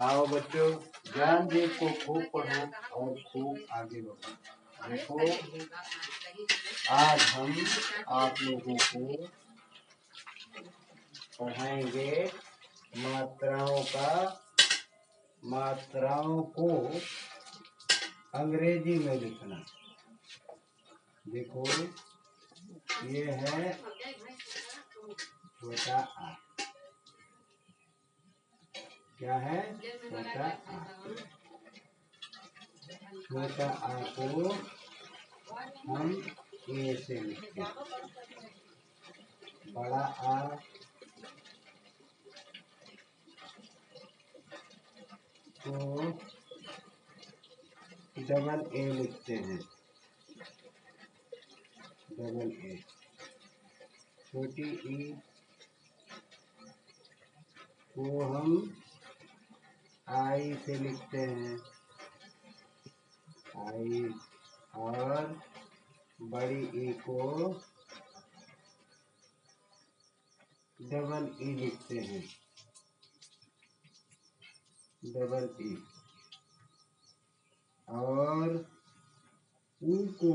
आओ बच्चों, ज्ञान दीप को खूब पढ़ो और खूब आगे बढ़ो। देखो, आज हम आप लोगों को पढ़ाएंगे मात्राओं को अंग्रेजी में लिखना। देखो, ये है छोटा आ। क्या है? छोटा आ। छोटा आ को हम ए से लिखते हैं। बड़ा आ को डबल ए लिखते हैं। Double A. छोटी ई को हम आई से लिखते हैं। आई। और बड़ी ई को डबल ई लिखते हैं। Double E. और ऊ को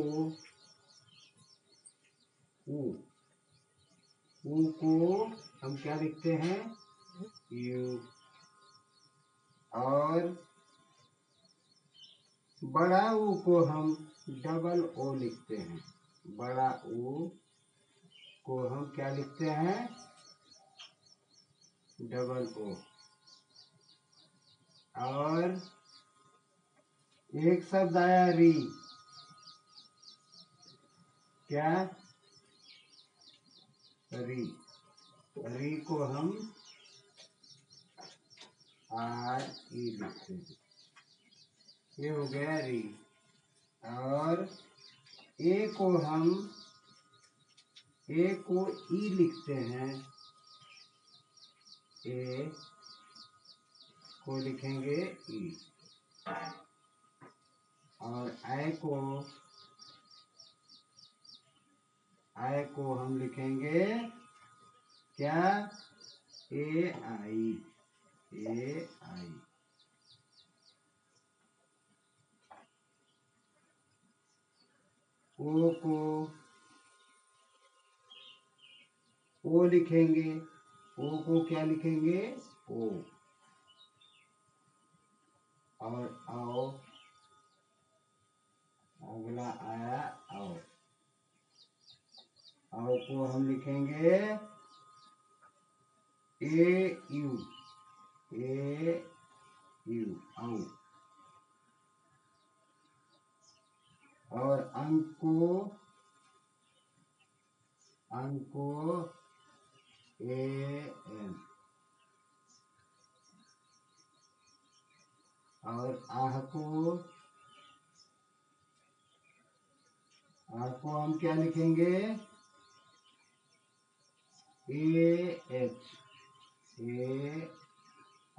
ऊ को हम क्या लिखते हैं? यू। और बड़ा ऊ को हम डबल ओ लिखते हैं। बड़ा ऊ को हम क्या लिखते हैं? Double O. और एक शब्द आया री। क्या? री। री को हम आर ई लिखते हैं। ये हो गया री। और ए को ई लिखते हैं। ए को लिखेंगे ई। और आई को हम लिखेंगे क्या? ए आई। ए आई। ओ को ओ लिखेंगे। ओ को क्या लिखेंगे? ओ। और आओ, अगला आया आओ। आओ को हम लिखेंगे ए यू। A you. आओ। और अंक को ए एन। और आह को हम क्या लिखेंगे? A H. ए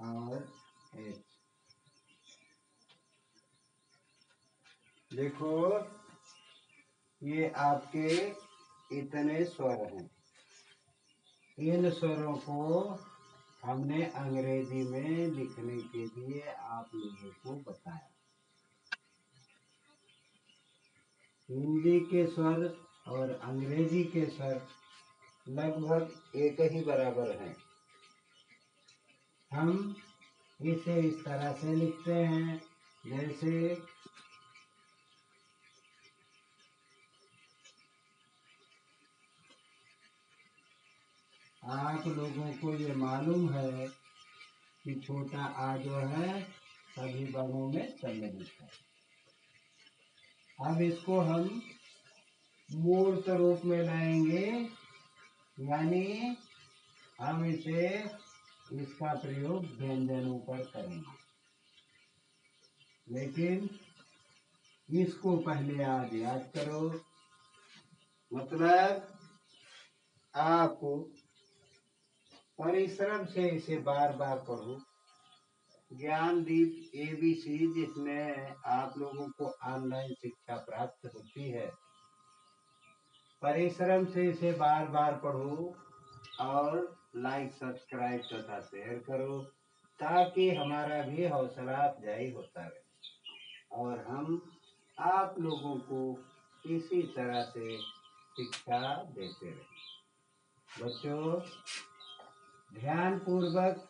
और एच। देखो, ये आपके इतने स्वर हैं। इन स्वरों को हमने अंग्रेजी में लिखने के लिए आप लोगों को बताया। हिंदी के स्वर और अंग्रेजी के स्वर लगभग एक ही बराबर हैं। हम इसे इस तरह से लिखते हैं, जैसे आप लोगों को ये मालूम है कि छोटा आ जो है सभी वर्णों में सम्मिलित है। अब इसको हम मूर्त रूप में लाएंगे, यानी हम इसका प्रयोग व्यंजनों पर करेंगे। लेकिन इसको पहले आप याद करो। मतलब आप परिश्रम से इसे बार बार पढ़ो। ज्ञानदीप ABC, जिसमें आप लोगों को ऑनलाइन शिक्षा प्राप्त होती है, परिश्रम से इसे बार बार पढ़ो और लाइक, सब्सक्राइब तथा शेयर करो। ताकि हमारा भी हौसला अफजाई होता रहे और हम आप लोगों को इसी तरह से शिक्षा देते रहे। बच्चों, ध्यान पूर्वक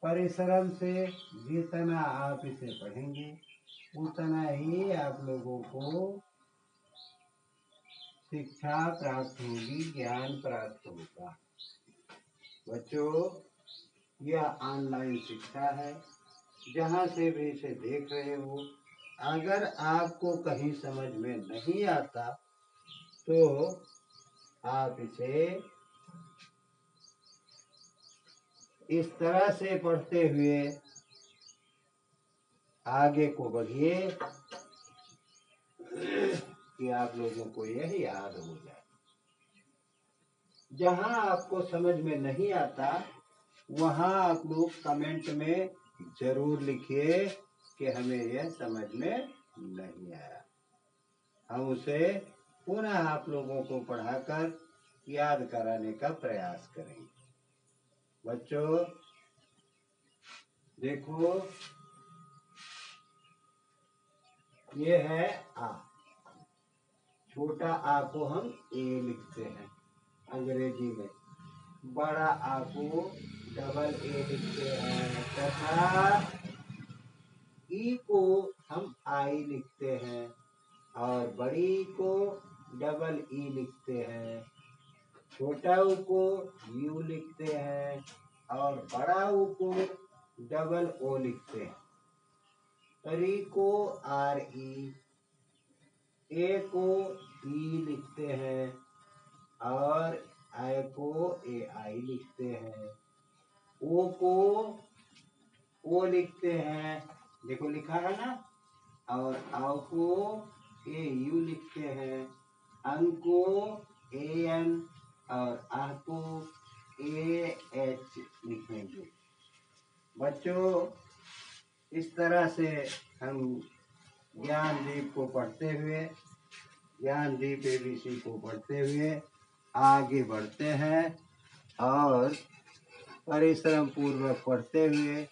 परिश्रम से जितना आप इसे पढ़ेंगे उतना ही आप लोगों को शिक्षा प्राप्त होगी, ज्ञान प्राप्त होगा। बच्चों, यह ऑनलाइन शिक्षा है, जहाँ से भी इसे देख रहे हो, अगर आपको कहीं समझ में नहीं आता तो आप इसे इस तरह से पढ़ते हुए आगे को बढ़िए कि आप लोगों को यह याद हो जाए। जहां आपको समझ में नहीं आता वहां आप लोग कमेंट में जरूर लिखिए कि हमें यह समझ में नहीं आया। हम उसे पुनः आप लोगों को पढ़ाकर याद कराने का प्रयास करेंगे। बच्चों देखो, ये है आ। छोटा आ को हम ए लिखते हैं अंग्रेजी में, बड़ा आ को डबल ए लिखते हैं तथा ई को हम आई लिखते हैं और बड़ी को डबल ई लिखते हैं। छोटा ऊ को यू लिखते हैं और बड़ा ऊ को डबल ओ लिखते हैं। री को आर ई, ए को ई लिखते हैं और आई को ए आई लिखते हैं। ओ को ओ लिखते हैं, देखो लिखा है ना, और आओ को ए यू लिखते हैं। अं को ए एन और आह को ए एच लिखेंगे। बच्चों, इस तरह से हम ज्ञानदीप को पढ़ते हुए, ज्ञानदीप एबीसी को पढ़ते हुए आगे बढ़ते हैं और परिश्रम पूर्वक पढ़ते हुए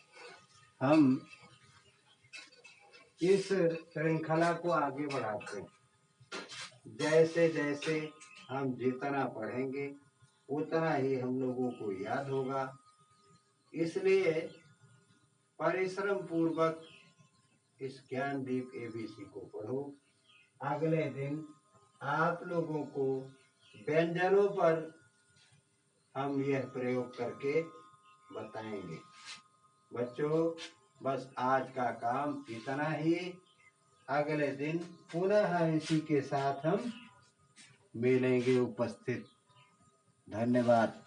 हम इस श्रृंखला को आगे बढ़ाते हैं। जैसे जैसे हम जितना पढ़ेंगे उतना ही हम लोगों को याद होगा। इसलिए परिश्रम पूर्वक इस ज्ञानदीप एबीसी को पढ़ो। अगले दिन आप लोगों को व्यंजनों पर हम यह प्रयोग करके बताएंगे। बच्चों, बस आज का काम इतना ही। अगले दिन पुनः इसी के साथ हम मिलेंगे उपस्थित। धन्यवाद।